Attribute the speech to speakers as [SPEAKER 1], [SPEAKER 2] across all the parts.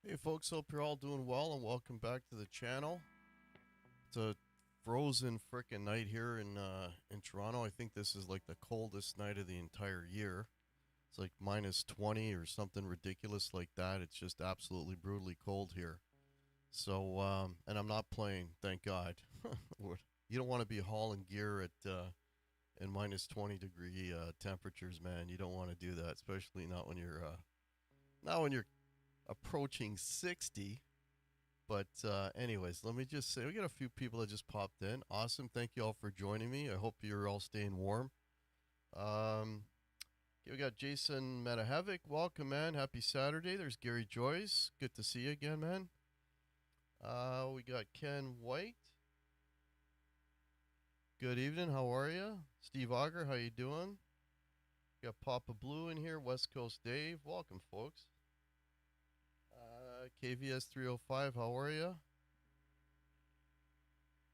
[SPEAKER 1] Hey folks, hope you're all doing well and welcome back to the channel. It's a frozen frickin' night here in Toronto. I think this is like the coldest night of the entire year. It's like minus 20 or something ridiculous like that. It's just absolutely brutally cold here. So, and I'm not playing, thank God. You don't want to be hauling gear at in minus 20 degree temperatures, man. You don't want to do that, especially not when you're approaching 60. But anyways, let me just say we got a few people that just popped in. Awesome, thank you all for joining me. I hope you're all staying warm. Okay, we got Jason Metahavik. Welcome, man. Happy Saturday. There's Gary Joyce. Good to see you again, man. We got Ken White. Good evening. How are you? Steve Auger, how you doing? Got Papa Blue in here. West Coast Dave. Welcome, folks. KVS 305, how are you?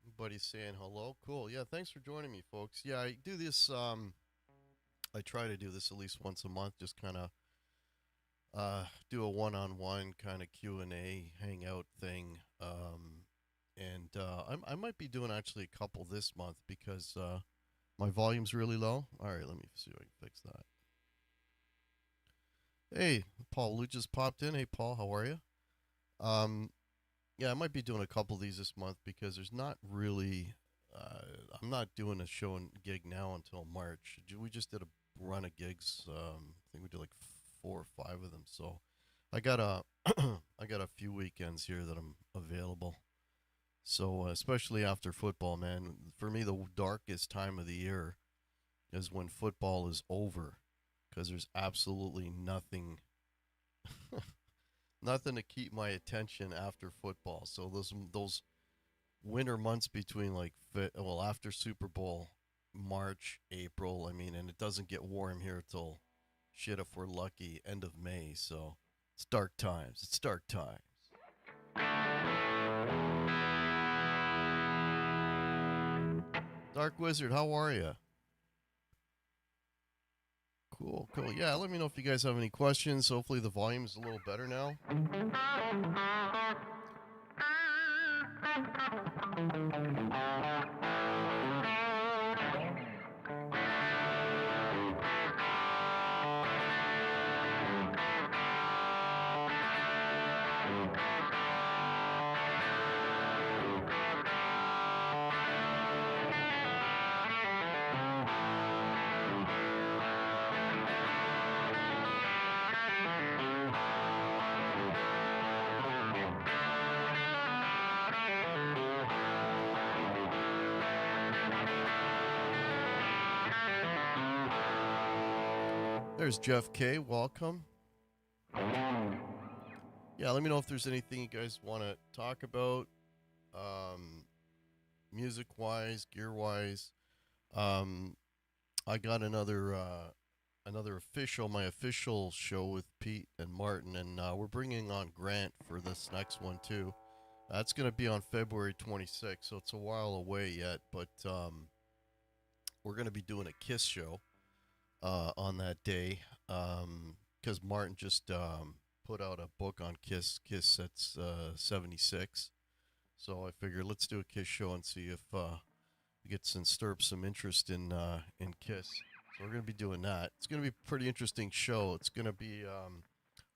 [SPEAKER 1] Everybody's saying hello. Cool. Yeah, thanks for joining me, folks. Yeah, I do this, I try to do this at least once a month, just kind of do a one-on-one kind of Q&A hangout thing. I might be doing actually a couple this month because my volume's really low. All right, let me see if I can fix that. Hey, Paul Lou just popped in. Hey, Paul, how are you? Yeah, I might be doing a couple of these this month because there's not really, I'm not doing a show and gig now until March. We just did a run of gigs. I think we did like 4 or 5 of them. So I got a few weekends here that I'm available. So especially after football, man, for me, the darkest time of the year is when football is over because there's absolutely nothing nothing to keep my attention after football. So those winter months between after Super Bowl, March, April, I mean, and it doesn't get warm here till shit if we're lucky end of May. So it's dark times. It's dark times. Dark Wizard, how are you? Cool, cool. Yeah, let me know if you guys have any questions. Hopefully the volume is a little better now. There's Jeff K. Welcome. Yeah, let me know if there's anything you guys want to talk about, music-wise, gear-wise. I got another my official show with Pete and Martin, and we're bringing on Grant for this next one too. That's going to be on February 26th, so it's a while away yet, but we're going to be doing a Kiss show on that day because Martin just put out a book on Kiss at 76. So I figured let's do a Kiss show and see if we get some stir up some interest in Kiss. So we're going to be doing that. It's going to be a pretty interesting show. It's going to be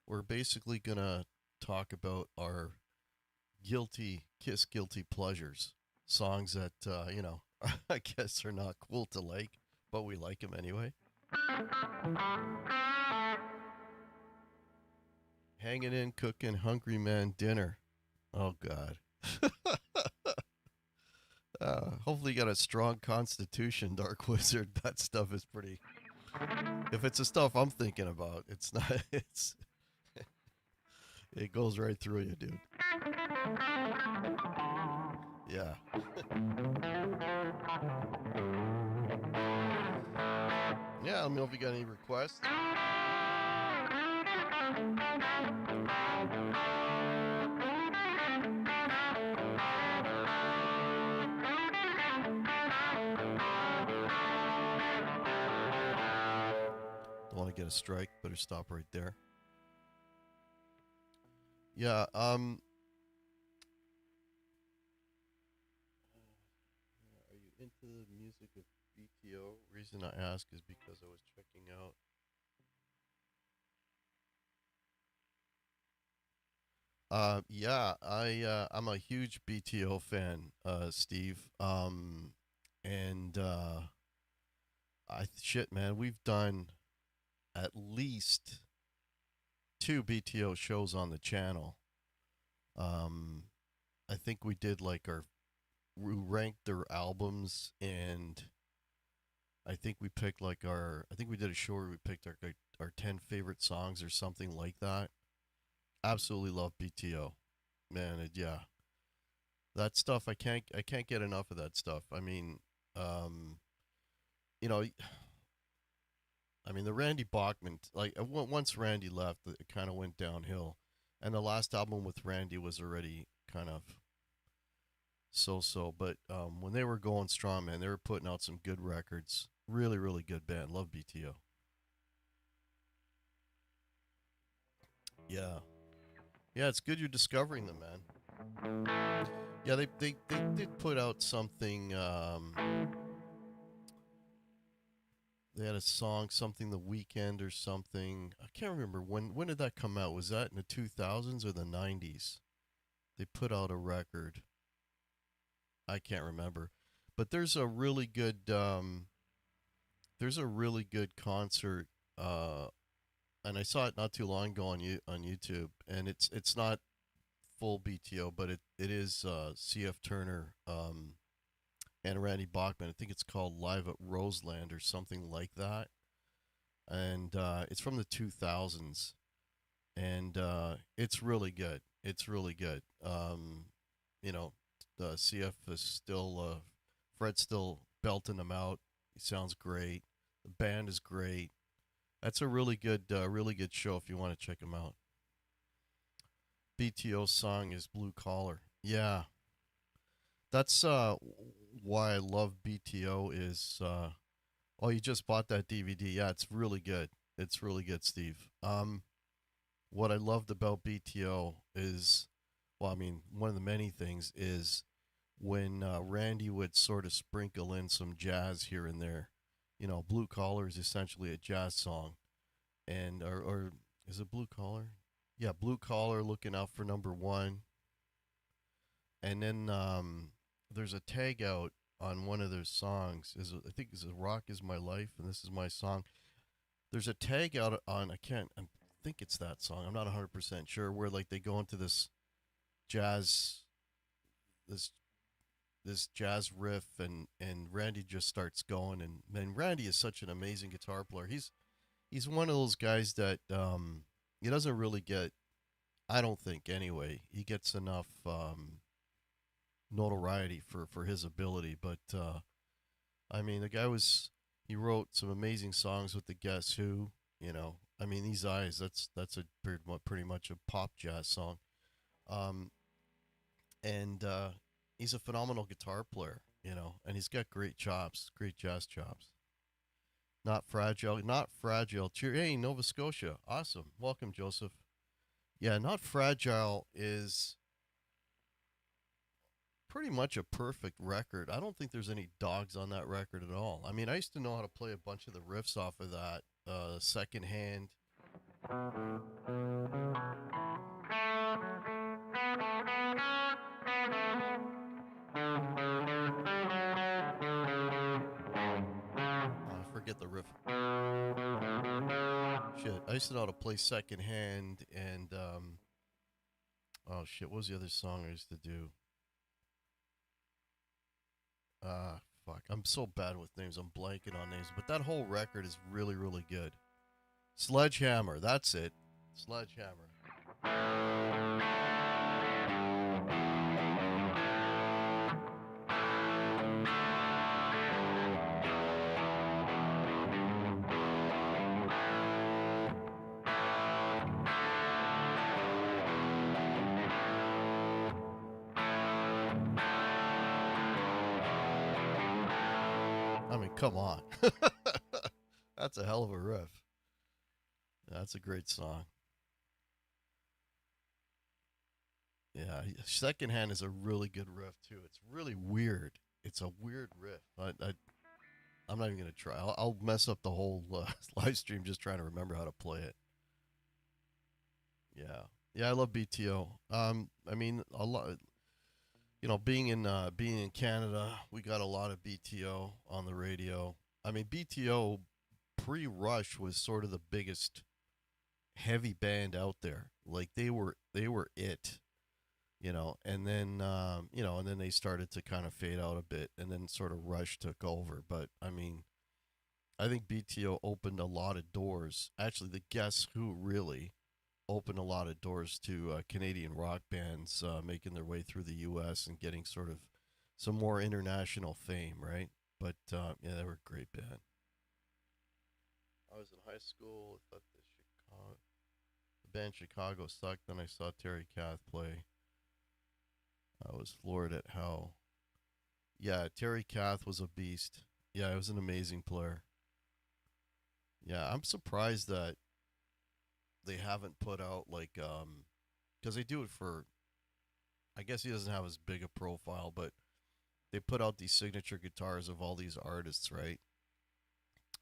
[SPEAKER 1] we're basically going to talk about our Kiss guilty pleasures, songs that I guess are not cool to like, but we like them anyway. Hanging in, cooking, hungry man dinner. Oh God. Hopefully you got a strong constitution, Dark Wizard. That stuff is pretty If it's the stuff I'm thinking about, it's not. It's it goes right through you, dude. Yeah. Yeah. Let me know if you got any requests. Don't want to get a strike. Better stop right there. Yeah. Are you into the music of BTO? Reason I ask is because I was checking out. Yeah, I'm a huge BTO fan, Steve. And I shit, man, we've done at least two BTO shows on the channel. Um, I think we did like we ranked their albums, and I think we picked like I think we did a show where we picked our 10 favorite songs or something like that. Absolutely love BTO, man. Yeah, that stuff I can't get enough of that stuff. I mean, um, you know, I mean the Randy Bachman, like once Randy left, it kind of went downhill, and the last album with Randy was already kind of so. But when they were going strong, man, they were putting out some good records. Really, really good band. Love BTO. Yeah, yeah, it's good you're discovering them, man. Yeah, they did put out something. They had a song, something the weekend or something. I can't remember when did that come out. Was that in the 2000s or the 90s? They put out a record. I can't remember, but there's a really good concert, and I saw it not too long ago on YouTube, and it's not full BTO, but it is CF Turner and Randy Bachman. I think it's called Live at Roseland or something like that, and it's from the 2000s, and it's really good. It's really good. You know, the CF is still Fred's still belting them out. He sounds great. The band is great. That's a really good show if you want to check them out. BTO's song is Blue Collar. Yeah, that's why I love BTO is oh, you just bought that DVD. Yeah, it's really good. It's really good, Steve. What I loved about BTO is, well, I mean, one of the many things is when Randy would sort of sprinkle in some jazz here and there. You know, Blue Collar is essentially a jazz song, and or is it Blue Collar? Yeah, Blue Collar, looking out for number one, and then there's a tag out on one of their songs. I think is Rock is My Life, and this is my song. There's a tag out on I think it's that song. I'm not 100% sure where like they go into jazz this this jazz riff, and Randy just starts going, and man, Randy is such an amazing guitar player. He's one of those guys that he doesn't really get, I don't think anyway, he gets enough notoriety for his ability, but I mean the guy he wrote some amazing songs with the Guess Who, you know. I mean These Eyes, that's a pretty much a pop jazz song. Um, and he's a phenomenal guitar player, you know, and he's got great chops, great jazz chops. Not fragile, not fragile. Cheer, hey, Nova Scotia, awesome. Welcome, Joseph. Yeah, not fragile is pretty much a perfect record. I don't think there's any dogs on that record at all. I mean, I used to know how to play a bunch of the riffs off of that. Second hand. I forget the riff. Shit, I used to know how to play second hand, and oh shit, what was the other song I used to do? fuck. I'm so bad with names. I'm blanking on names, but that whole record is really, really good. Sledgehammer. That's it. Sledgehammer. I mean, come on. That's a hell of a riff. That's a great song. Yeah, Secondhand is a really good riff too. It's really weird. It's a weird riff. I'm not even gonna try. I'll mess up the whole live stream just trying to remember how to play it. Yeah, yeah, I love BTO. I mean, a lot. Being in Canada, we got a lot of BTO on the radio. I mean, BTO pre-Rush was sort of the biggest heavy band out there. Like they were it, and then they started to kind of fade out a bit, and then sort of Rush took over. But I mean, I think BTO opened a lot of doors. Actually, the Guess Who really opened a lot of doors to Canadian rock bands making their way through the U.S. and getting sort of some more international fame, right? But yeah, they were a great band. I was in high school. I thought the band Chicago sucked. Then I saw Terry Kath play. I was floored at how. Yeah, Terry Kath was a beast. Yeah, he was an amazing player. Yeah, I'm surprised that they haven't put out like because they do it for. I guess he doesn't have as big a profile, but they put out these signature guitars of all these artists, right?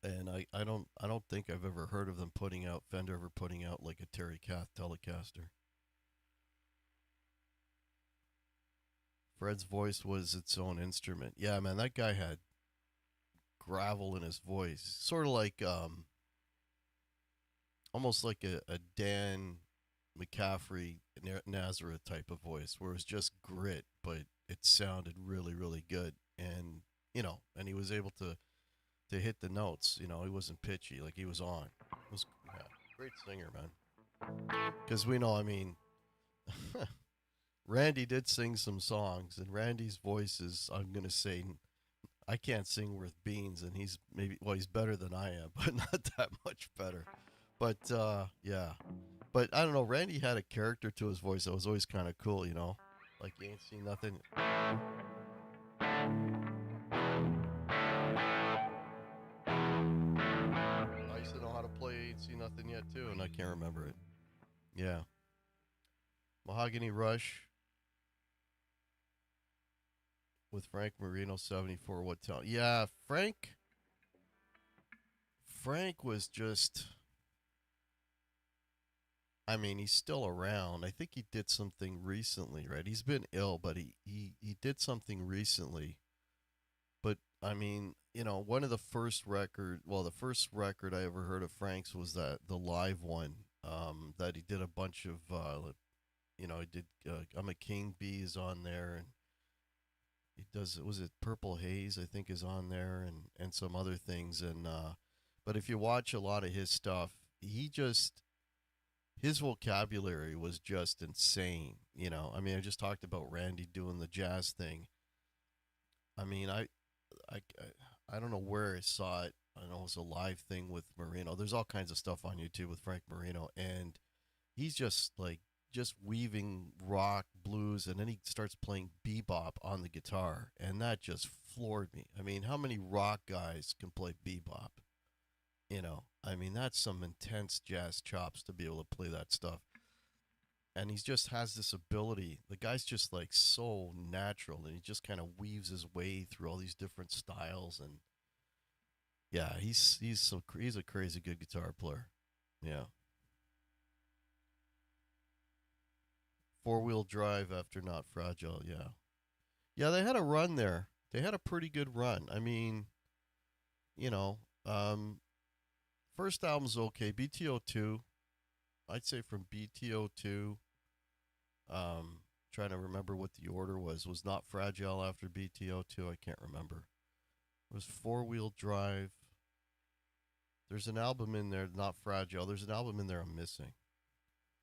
[SPEAKER 1] And I don't think I've ever heard of them putting out Fender ever putting out like a Terry Kath Telecaster. Fred's voice was its own instrument. Yeah, man, that guy had gravel in his voice, sort of like almost like a Dan McCaffrey Nazareth type of voice, where it was just grit, but it sounded really, really good. And and he was able to hit the notes. He wasn't pitchy, like he was on. It was yeah, great singer, man. Because we know, I mean, Randy did sing some songs, and Randy's voice is, I'm gonna say, I can't sing worth beans, and he's better than I am, but not that much better. But yeah, but I don't know. Randy had a character to his voice that was always kind of cool, like you ain't seen nothing. I used to know how to play Ain't Seen Nothing Yet too, and I can't remember it. Yeah, Mahogany Rush with Frank Marino, 74. What tell? Yeah, Frank was just. I mean, he's still around. I think he did something recently, right? He's been ill, but he did something recently. But I mean, one of the the first record I ever heard of Frank's was the live one that he did a bunch of, he did I'm a King Bee is on there, and he does, was it Purple Haze, I think, is on there, and some other things. And but if you watch a lot of his stuff, his vocabulary was just insane. I mean, I just talked about Randy doing the jazz thing. I mean, I, I don't know where I saw it. I know it was a live thing with Marino. There's all kinds of stuff on YouTube with Frank Marino, and he's just weaving rock, blues, and then he starts playing bebop on the guitar, and that just floored me. I mean, how many rock guys can play bebop? I mean, that's some intense jazz chops to be able to play that stuff. And he just has this ability. The guy's just like so natural, and he just kind of weaves his way through all these different styles. And yeah, he's a crazy good guitar player. Yeah, 4-wheel drive after Not Fragile. Yeah, yeah, they had a run there. They had a pretty good run. I mean, you know, um, first album's okay. BTO two, I'd say from BTO two. Trying to remember what the order was. Was Not Fragile after BTO two? I can't remember. It was four-wheel drive. There's an album in there, not Fragile. There's an album in there I'm missing.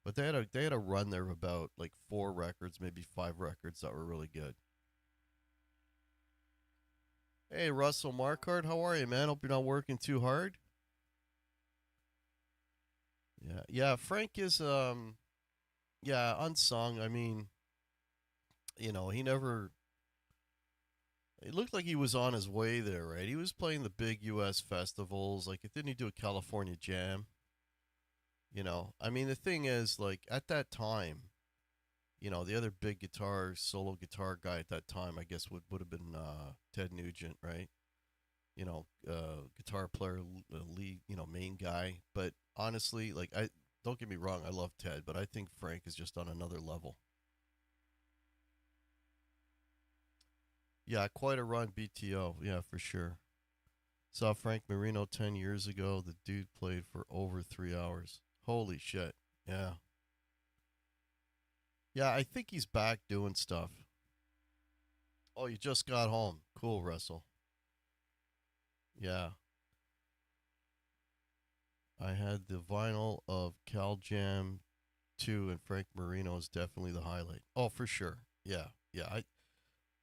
[SPEAKER 1] But they had a run there of about like four records, maybe five records that were really good. Hey Russell Markart, how are you, man? Hope you're not working too hard. Yeah, yeah. Frank is yeah, unsung. I mean, he never. It looked like he was on his way there, right? He was playing the big U.S. festivals. Like, didn't he do a California Jam? I mean, the thing is, like, at that time, the other big solo guitar guy at that time, I guess, would have been Ted Nugent, right? Guitar player, lead, main guy. But honestly, like, I don't get me wrong, I love Ted, but I think Frank is just on another level. Yeah, quite a run, BTO. Yeah, for sure. Saw Frank Marino 10 years ago. The dude played for over 3 hours. Holy shit. Yeah. Yeah, I think he's back doing stuff. Oh, you just got home. Cool, Russell. Yeah. I had the vinyl of Cal Jam 2, and Frank Marino is definitely the highlight. Oh, for sure. Yeah. Yeah.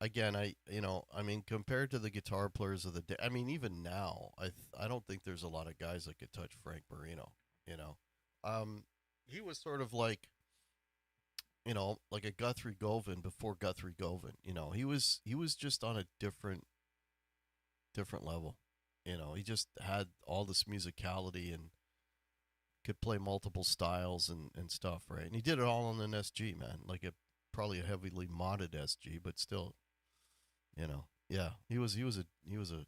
[SPEAKER 1] I mean, compared to the guitar players of the day, I mean, even now, I don't think there's a lot of guys that could touch Frank Marino. You know, um, he was sort of like a Guthrie Govan before Guthrie Govan. He was just on a different level. He just had all this musicality and could play multiple styles and stuff, right? And he did it all on an SG, man, like probably a heavily modded SG, but still, yeah, he was a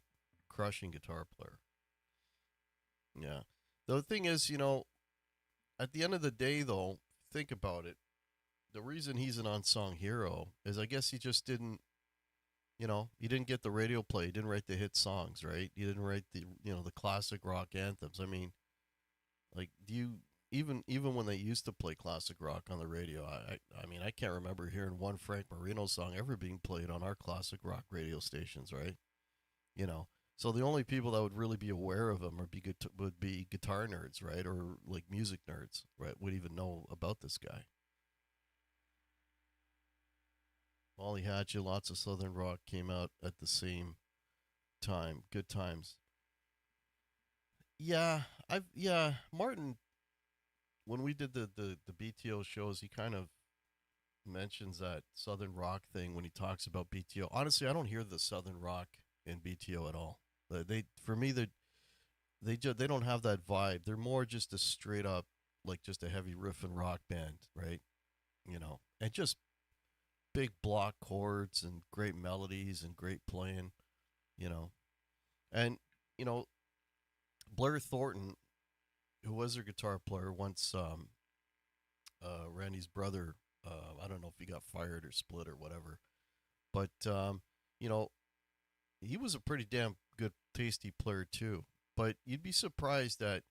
[SPEAKER 1] crushing guitar player. Yeah. The thing is, at the end of the day, though, think about it. The reason he's an unsung hero is I guess he just didn't, he didn't get the radio play. He didn't write the hit songs, right? He didn't write the classic rock anthems. I mean, like, do you even when they used to play classic rock on the radio, I mean, I can't remember hearing one Frank Marino song ever being played on our classic rock radio stations, right? you know. So the only people that would really be aware of him would be guitar nerds, right, or like music nerds, right, would even know about this guy. Molly Hatchet, lots of Southern rock came out at the same time. Good times. Yeah, Martin. When we did the BTO shows, he kind of mentions that Southern rock thing when he talks about BTO. Honestly, I don't hear the Southern rock in BTO at all. They for me they don't have that vibe. They're more just a straight up like just a heavy riff and rock band, right? And just big block chords and great melodies and great playing, you know. And you know, Blair Thornton, who was their guitar player, once Randy's brother. I don't know if he got fired or split or whatever, but you know, he was a pretty damn good, tasty player too. But you'd be surprised that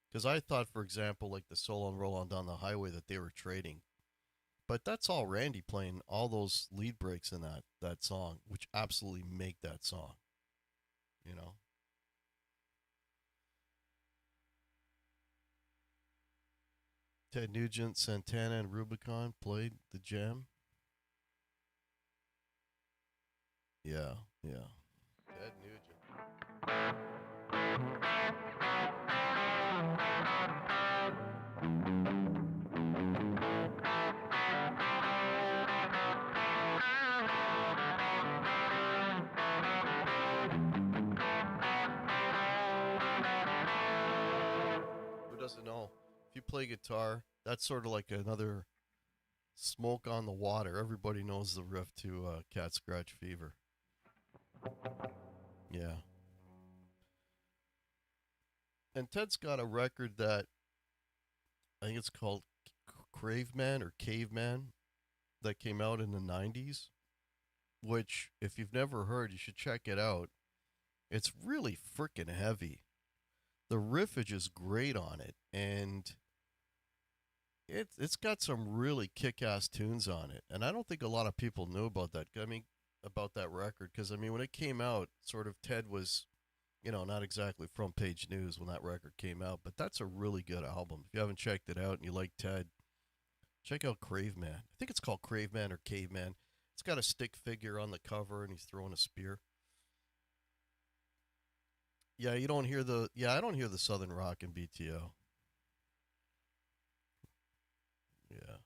[SPEAKER 1] because I thought, for example, like the solo and roll on down the highway that they were trading, but that's all Randy playing all those lead breaks in that song, which absolutely make that song. You know, Ted Nugent, Santana, and Rubicon played the jam. Yeah, yeah. Ted Nugent. Who doesn't know? If you play guitar, that's sort of like another smoke on the water. Everybody knows the riff to Cat Scratch Fever. Yeah. And Ted's got a record that I think it's called Craveman or Caveman that came out in the 90s, which, if you've never heard, you should check it out. It's really freaking heavy. The riffage is great on it, and it's got some really kick ass tunes on it. And I don't think a lot of people knew about that. I mean, about that record because I mean, when it came out, sort of Ted was, not exactly front page news when that record came out, but that's a really good album. If you haven't checked it out and you like Ted, check out Caveman. I think it's called Caveman or Caveman. It's got a stick figure on the cover and he's throwing a spear. Yeah, you don't hear the yeah, I don't hear the Southern Rock in BTO. Yeah.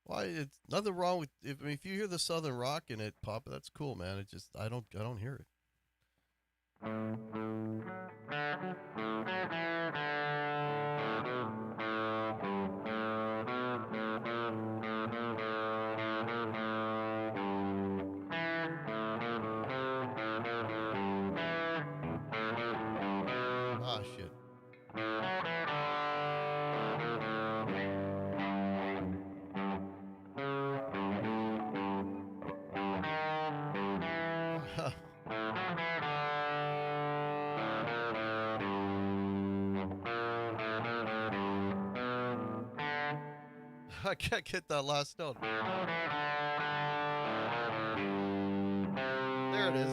[SPEAKER 1] Well, it's nothing wrong with if I mean, if you hear the Southern Rock in it, Papa, that's cool, man. It just I don't hear it. Ah, shit. I can't get that last note. There it is.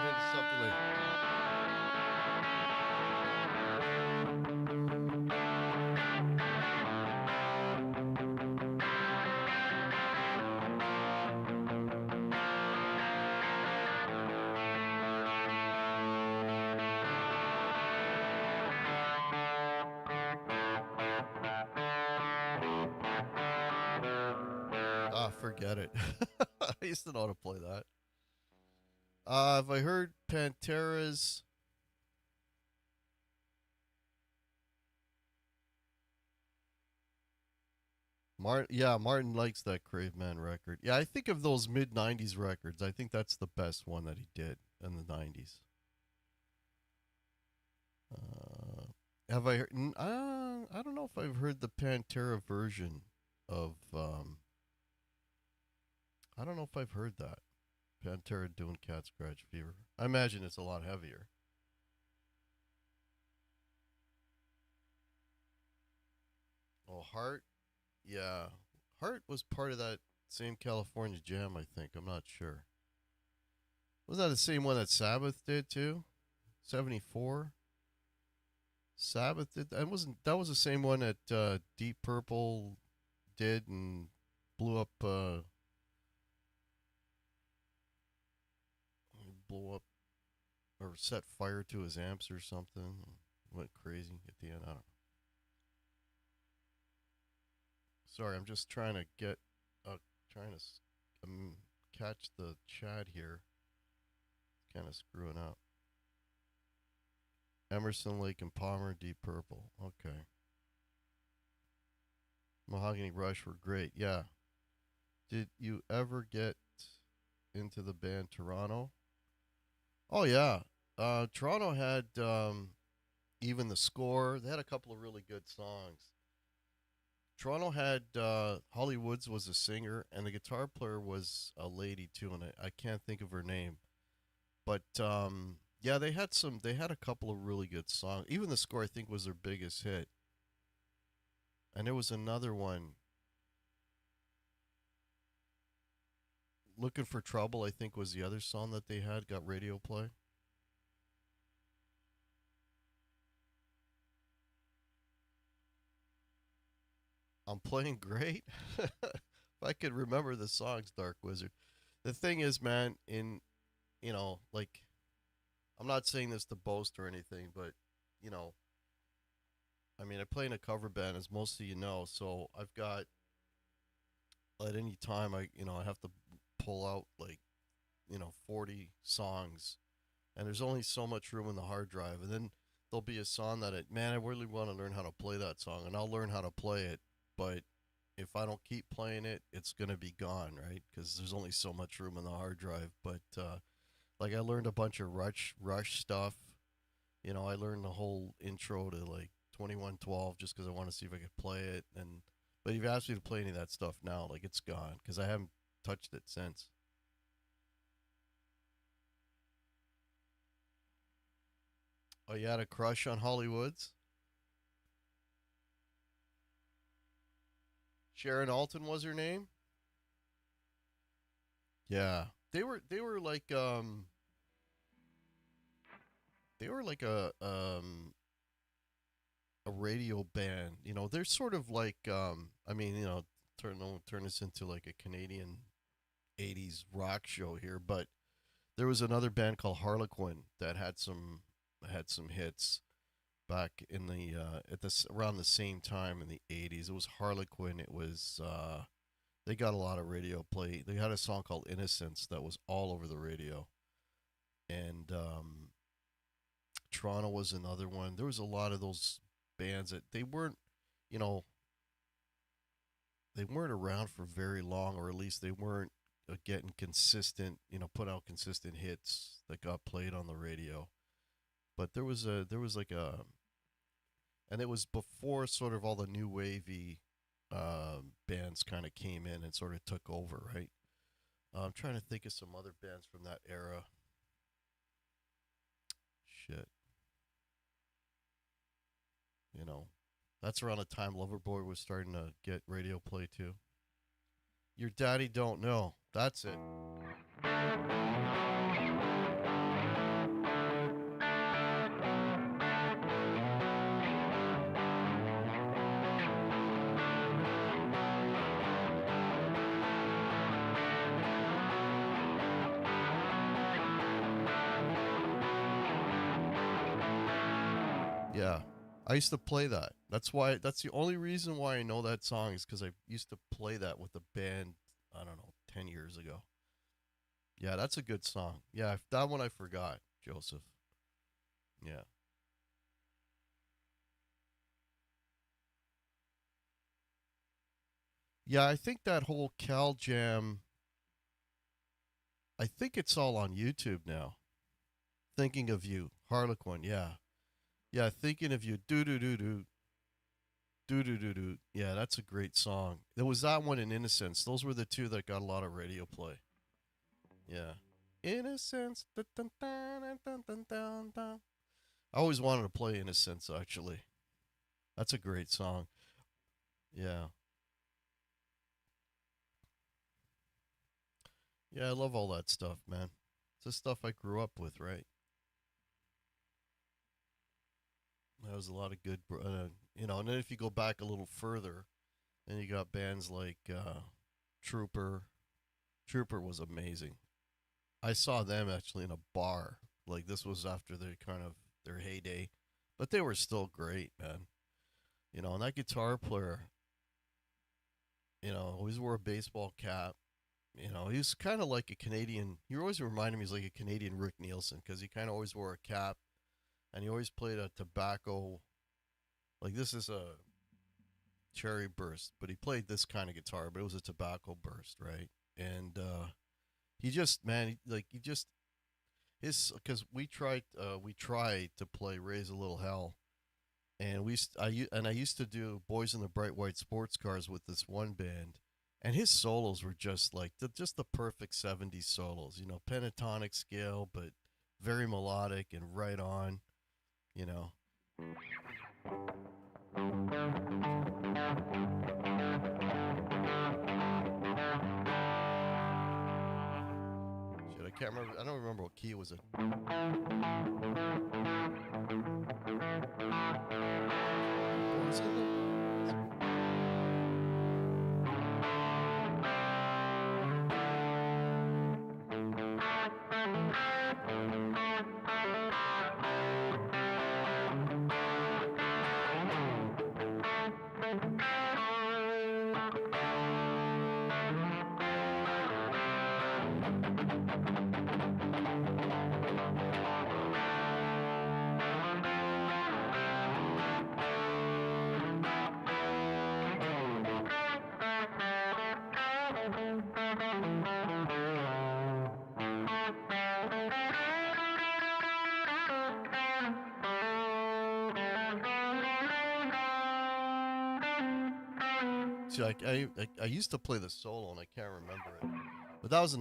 [SPEAKER 1] It's something like forget it. I used to know how to play that. Have I heard Pantera's? Yeah, Martin likes that Caveman record. Yeah, I think of those mid '90s records. I think that's the best one that he did in the '90s. Uh, have I heard? I don't know if I've heard the Pantera version of. I don't know if I've heard that Pantera doing Cat Scratch Fever. I imagine it's a lot heavier. Oh, Heart. Yeah, Heart was part of that same California Jam. I think. I'm not sure. Was that the same one that Sabbath did too? 74. Sabbath did that wasn't that was the same one that Deep Purple did and blew up blew up or set fire to his amps or something. Went crazy at the end. I don't know. Sorry, I'm just trying to get trying to catch the chat here. Kind of screwing up. Emerson, Lake and Palmer, Deep Purple. Okay. Mahogany Rush were great. Yeah. Did you ever get into the band Toronto? Oh yeah. Toronto had even the score. They had a couple of really good songs. Toronto had Holly Woods was a singer, and the guitar player was a lady too, and I can't think of her name. But yeah, they had some. They had a couple of really good songs. Even the score, I think, was their biggest hit. And there was another one, "Looking for Trouble." I think was the other song that they had got radio play. I'm playing great. If I could remember the songs, Dark Wizard. The thing is, man, like I'm not saying this to boast or anything, but you know, I mean, I play in a cover band, as most of you know. So I've got at any time I have to pull out like 40 songs, and there's only so much room in the hard drive, and then there'll be a song that man, I really want to learn how to play that song, and I'll learn how to play it, but if I don't keep playing it, it's gonna be gone, right? Because there's only so much room in the hard drive. But Like I learned a bunch of Rush stuff. You know, I learned the whole intro to like 2112 just because I want to see if I could play it. And but if you asked me to play any of that stuff now, like it's gone because I haven't touched it since. Oh, you had a crush on Hollywoods? Sharon Alton was her name? Yeah. They were like a radio band. You know, they're sort of like I mean, you know, turn this into like a Canadian 80s rock show here, but there was another band called Harlequin that had some hits back in the at this around the same time in the 80s. It was Harlequin. It was they got a lot of radio play. They had a song called Innocence that was all over the radio. And Toronto was another one. There was a lot of those bands that they weren't, you know, they weren't around for very long, or at least they weren't getting consistent, you know, put out consistent hits that got played on the radio. But there was like a, and it was before sort of all the new wavy bands kind of came in and sort of took over, right? I'm trying to think of some other bands from that era. Shit, you know, that's around the time Loverboy was starting to get radio play too. Your daddy don't know. That's it. Yeah. I used to play that. That's the only reason why I know that song is because I used to play that with a band, I don't know, 10 years ago. Yeah, that's a good song. Yeah, that one I forgot, Joseph. Yeah. Yeah, I think that whole Cal Jam, I think it's all on YouTube now. Thinking of You, Harlequin, yeah. Yeah, Thinking of You, do do do do. Do do do do. Yeah, that's a great song. There was that one in Innocence. Those were the two that got a lot of radio play. Yeah. Innocence. Dun, dun, dun, dun, dun, dun, dun, dun. I always wanted to play Innocence, actually. That's a great song. Yeah. Yeah, I love all that stuff, man. It's the stuff I grew up with, right? That was a lot of good, you know, and then if you go back a little further, then you got bands like Trooper. Trooper was amazing. I saw them actually in a bar. Like this was after their kind of their heyday, but they were still great, man. You know, and that guitar player, you know, always wore a baseball cap. You know, he's kind of like a Canadian. He always reminded me he's like a Canadian Rick Nielsen because he kind of always wore a cap and he always played a tobacco. Like this is a cherry burst, but he played this kind of guitar, but it was a tobacco burst, right? And he just, man, he just his because we tried to play Raise a Little Hell, and I used to do Boys in the Bright White Sports Cars with this one band, and his solos were just like just the perfect '70s solos, you know, pentatonic scale, but very melodic and right on, you know. Shit, I can't remember. I don't remember what key was it. Boys in the See, I used to play the solo and I can't remember it. But that was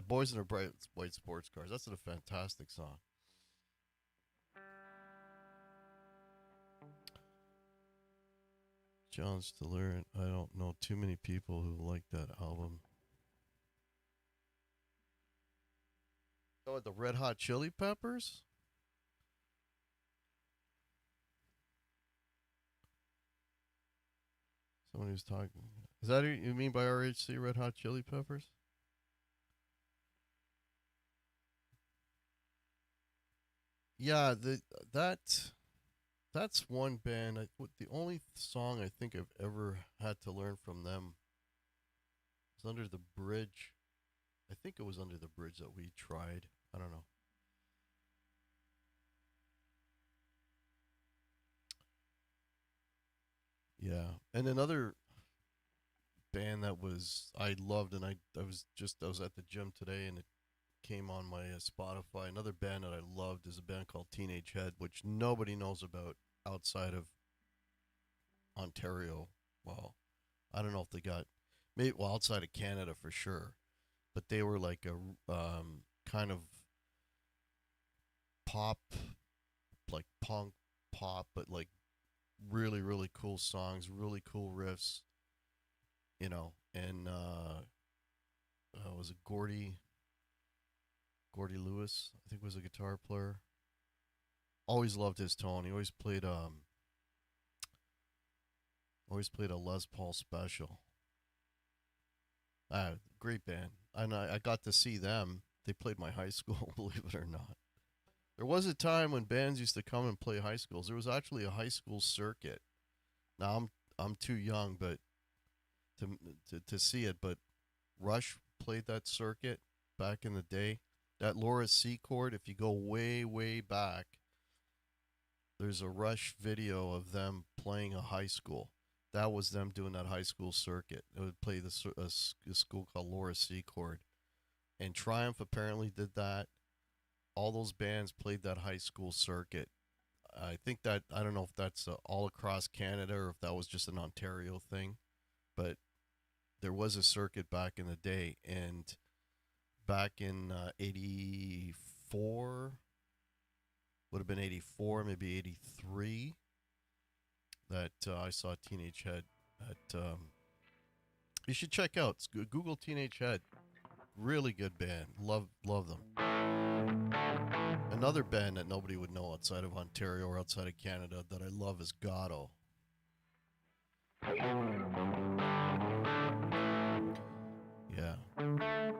[SPEAKER 1] Boys in a Bright White Sports Cars. That's a fantastic song. John Stiller. I don't know too many people who like that album. Oh, the Red Hot Chili Peppers? Someone who's talking. Is that what you mean by RHC, Red Hot Chili Peppers? Yeah, that's one band. The only song I think I've ever had to learn from them was Under the Bridge. I think it was Under the Bridge that we tried. I don't know. Yeah, and another band that was I loved, and I was at the gym today, and it came on my Spotify. Another band that I loved is a band called Teenage Head, which nobody knows about outside of Ontario. Well, I don't know if they got maybe well outside of Canada for sure, but they were like a kind of pop, like punk pop, but like really cool songs, really cool riffs, and was it Gordy Lewis? I think was a guitar player. Always loved his tone. He always played a Les Paul special. Great band. And I got to see them. They played my high school, believe it or not. There was a time when bands used to come and play high schools. There was actually a high school circuit. Now I'm too young, but to see it. But Rush played that circuit back in the day. That Laura Secord, if you go way back, there's a Rush video of them playing a high school. That was them doing that high school circuit. It would play a school called Laura Secord. And Triumph apparently did that. All those bands played that high school circuit. I think that, I don't know if that's all across Canada or if that was just an Ontario thing, but there was a circuit back in the day. And back in 84, would have been 84, maybe 83, that I saw Teenage Head at, you should check out, Google Teenage Head. Really good band. Love them. Another band that nobody would know outside of Ontario or outside of Canada that I love is Gatto. Yeah. Gatto.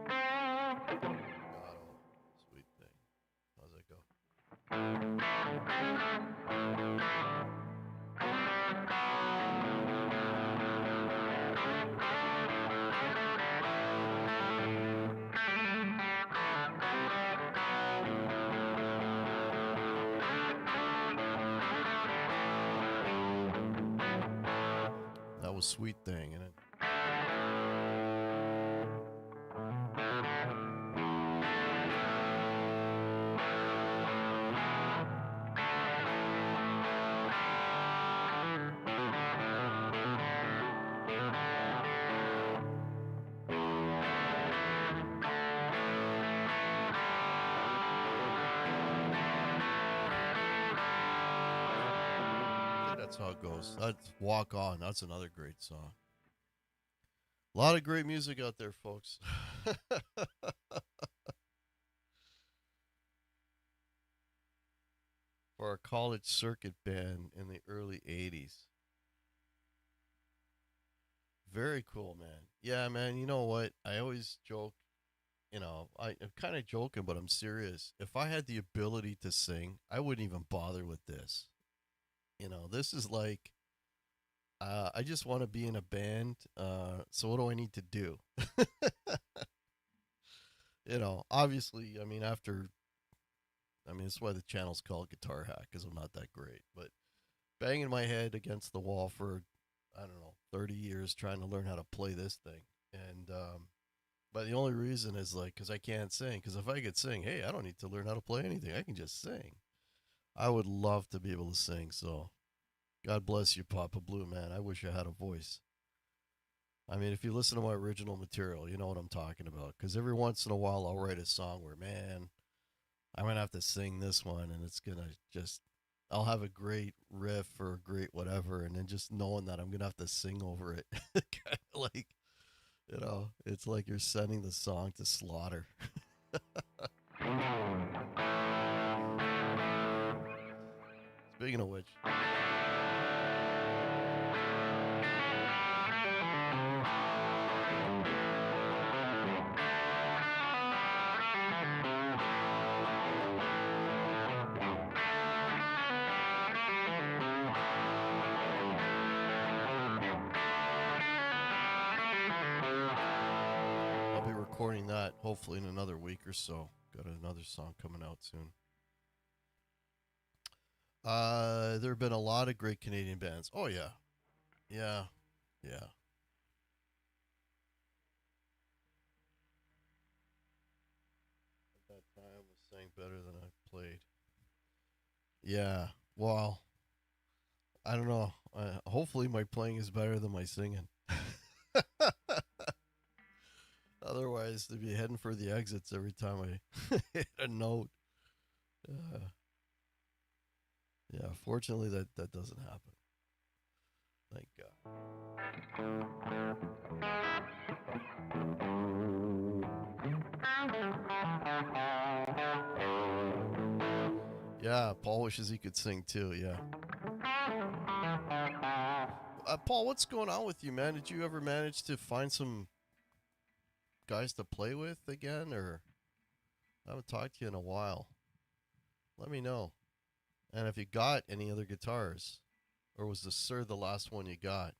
[SPEAKER 1] Sweet thing. How's it go? That was Sweet Thing, and it. That's how it goes. That's Walk On. That's another great song. A lot of great music out there, folks. For a college circuit band in the early 80s. Very cool, man. Yeah, man, you know what? I always joke, I'm kind of joking, but I'm serious. If I had the ability to sing, I wouldn't even bother with this. This is like, I just want to be in a band. So what do I need to do? Obviously, that's why the channel's called Guitar Hack, because I'm not that great. But banging my head against the wall for, I don't know, 30 years trying to learn how to play this thing. And, but the only reason is like, because I can't sing. Because if I could sing, hey, I don't need to learn how to play anything. I can just sing. I would love to be able to sing. So God bless you, Papa Blue, man. I wish I had a voice. I mean, if you listen to my original material, you know what I'm talking about. Because every once in a while, I'll write a song where, man, I'm gonna have to sing this one, and it's gonna just, I'll have a great riff or a great whatever, and then just knowing that I'm gonna have to sing over it, kind of like, it's like you're sending the song to slaughter. Speaking of which, I'll be recording that hopefully in another week or so. Got another song coming out soon. There have been a lot of great Canadian bands. Oh yeah, yeah, yeah. At that time was sang better than I played. Yeah. Well, I don't know. Hopefully, my playing is better than my singing. Otherwise, they'd be heading for the exits every time I hit a note. Uh, yeah. Fortunately, that doesn't happen. Thank God. Yeah. Paul wishes he could sing too. Yeah. Paul, what's going on with you, man? Did you ever manage to find some guys to play with again, or I haven't talked to you in a while? Let me know. And if you got any other guitars, or was the Sir the last one you got?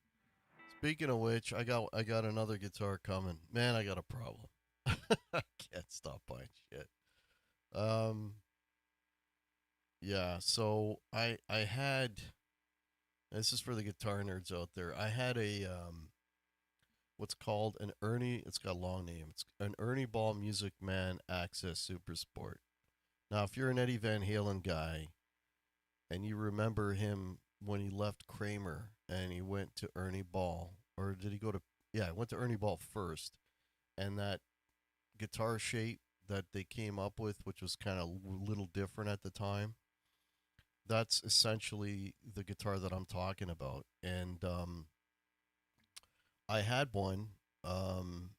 [SPEAKER 1] Speaking of which, I got another guitar coming. Man, I got a problem. I can't stop buying shit. Um, yeah. So I had, this is for the guitar nerds out there. I had a what's called an Ernie. It's got a long name. It's an Ernie Ball Music Man Access Super Sport. Now, if you're an Eddie Van Halen guy and you remember him when he left Kramer and he went to Ernie Ball, or did he go to? Yeah, he went to Ernie Ball first, and that guitar shape that they came up with, which was kind of a little different at the time. That's essentially the guitar that I'm talking about, and I had one, um,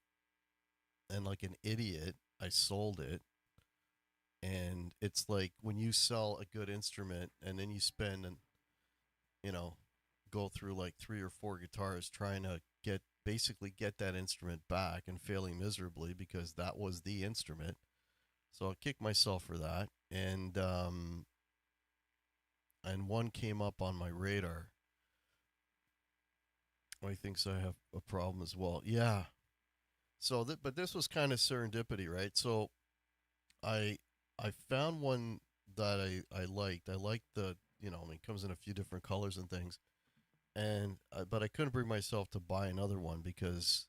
[SPEAKER 1] and like an idiot, I sold it. And it's like when you sell a good instrument and then you spend and you know go through like three or four guitars trying to get that instrument back and failing miserably because that was the instrument. So I kicked myself for that, and one came up on my radar. He thinks I have a problem as well. Yeah. So, but this was kind of serendipity, right? So I I found one that I liked. I liked the I mean, it comes in a few different colors and things, and but I couldn't bring myself to buy another one because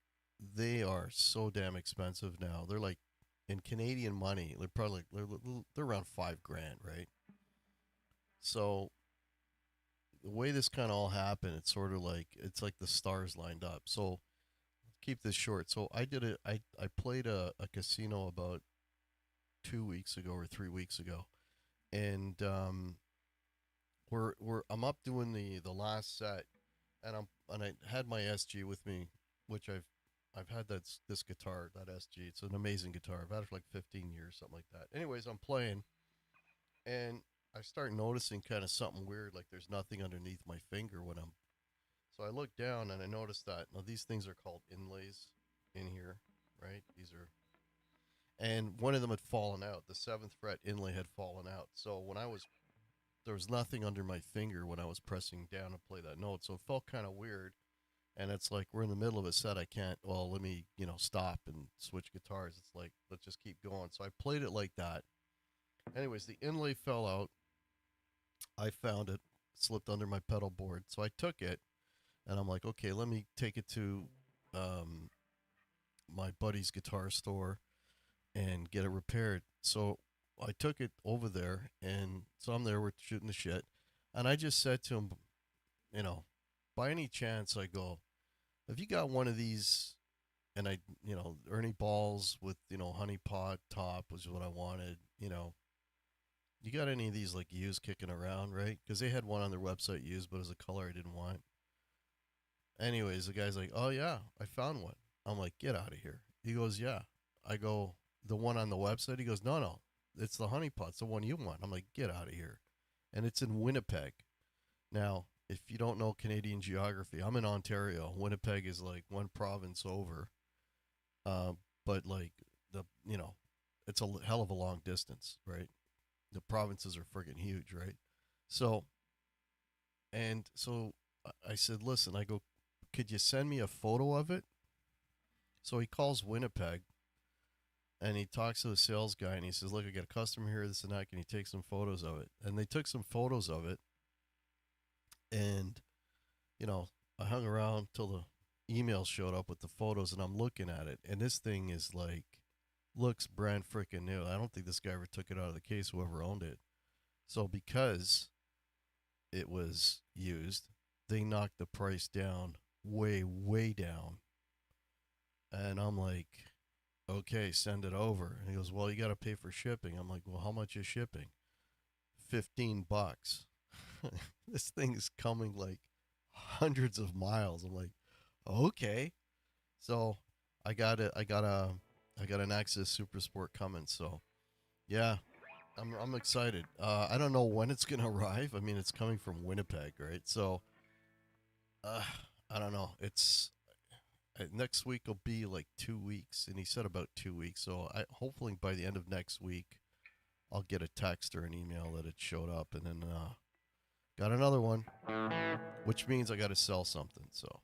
[SPEAKER 1] they are so damn expensive now. They're like in Canadian money, they're probably they're around 5 grand, right? So the way this kind of all happened, it's sort of like it's like the stars lined up. So keep this short. So I did it. I played a casino about 2 weeks ago or 3 weeks ago, and we're I'm up doing the last set, and I had my SG with me, which I've had this guitar, that SG. It's an amazing guitar. I've had it for like 15 years, something like that. Anyways, I'm playing, and I start noticing kind of something weird, like there's nothing underneath my finger when I'm. So I look down and I noticed that now these things are called inlays in here, right? These are, and one of them had fallen out. The seventh fret inlay had fallen out. So when I was there was nothing under my finger when I was pressing down to play that note. So it felt kind of weird. And it's like we're in the middle of a set. I can't. Well, let me stop and switch guitars. It's like let's just keep going. So I played it like that. Anyways, the inlay fell out. I found it, slipped under my pedal board. So I took it, and I'm like, okay, let me take it to um, my buddy's guitar store and get it repaired. So I took it over there, and so I'm there. We're shooting the shit, and I just said to him, by any chance, I go, If you got one of these, and Ernie balls with, honey pot top was what I wanted, you got any of these like used kicking around, right? Because they had one on their website used, but it was a color I didn't want. Anyways, the guy's like, "Oh yeah, I found one." I'm like, "Get out of here." He goes, "Yeah." I go, "The one on the website?" He goes, "No, no, it's the honey pot. It's the one you want." I'm like, "Get out of here." And it's in Winnipeg. Now, if you don't know Canadian geography, I'm in Ontario. Winnipeg is like one province over. Uh, but like it's a hell of a long distance, right? The provinces are friggin' huge, right? So, and so I said, "Listen," I go, "Could you send me a photo of it?" So he calls Winnipeg and he talks to the sales guy and he says, "Look, I got a customer here, this and that. Can you take some photos of it?" And they took some photos of it. And, you know, I hung around till the email showed up with the photos and I'm looking at it. And this thing is like, looks brand freaking new. I don't think this guy ever took it out of the case, whoever owned it. So because it was used, they knocked the price down way, way down. And I'm like, "Okay, send it over." And he goes, "Well, you got to pay for shipping." I'm like, "Well, how much is shipping?" $15. This thing is coming like hundreds of miles. I'm like, "Okay." So I got an Access Super Sport coming. So yeah, I'm excited. I don't know when it's gonna arrive. I mean, it's coming from Winnipeg, right? So uh, I don't know. It's next week will be like 2 weeks, and he said about 2 weeks. So I hopefully by the end of next week, I'll get a text or an email that it showed up, and then got another one, which means I got to sell something. So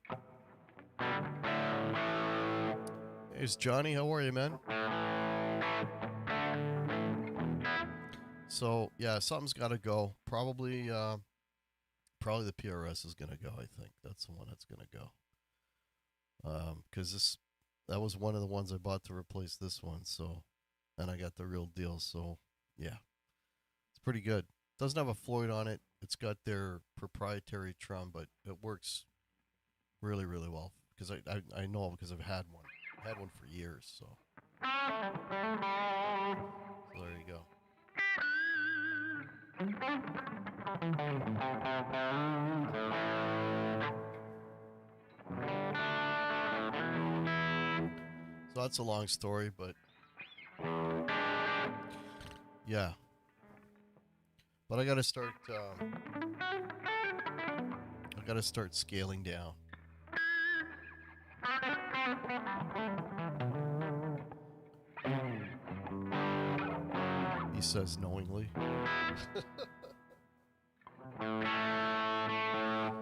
[SPEAKER 1] hey, it's Johnny. How are you, man? So yeah, something's got to go. Probably the PRS is gonna go. I think that's the one that's gonna go. Because that was one of the ones I bought to replace this one. So, and I got the real deal. So yeah, it's pretty good. Doesn't have a Floyd on it. It's got their proprietary trim, but it works really, really well because I know because I've had one. I had one for years. So there you go. So that's a long story, but yeah. But I got to start. I got to start scaling down. He says knowingly.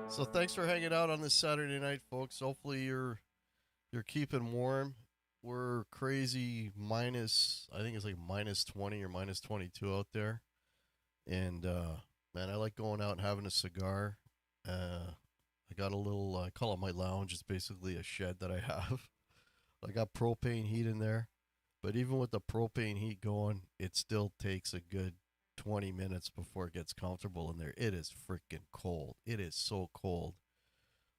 [SPEAKER 1] So thanks for hanging out on this Saturday night, folks. Hopefully you're keeping warm. We're crazy minus, I think it's like minus 20 or minus 22 out there. And man, I like going out and having a cigar. I got a little, I call it my lounge. It's basically a shed that I have. I got propane heat in there. But even with the propane heat going, it still takes a good 20 minutes before it gets comfortable in there. It is freaking cold. It is so cold.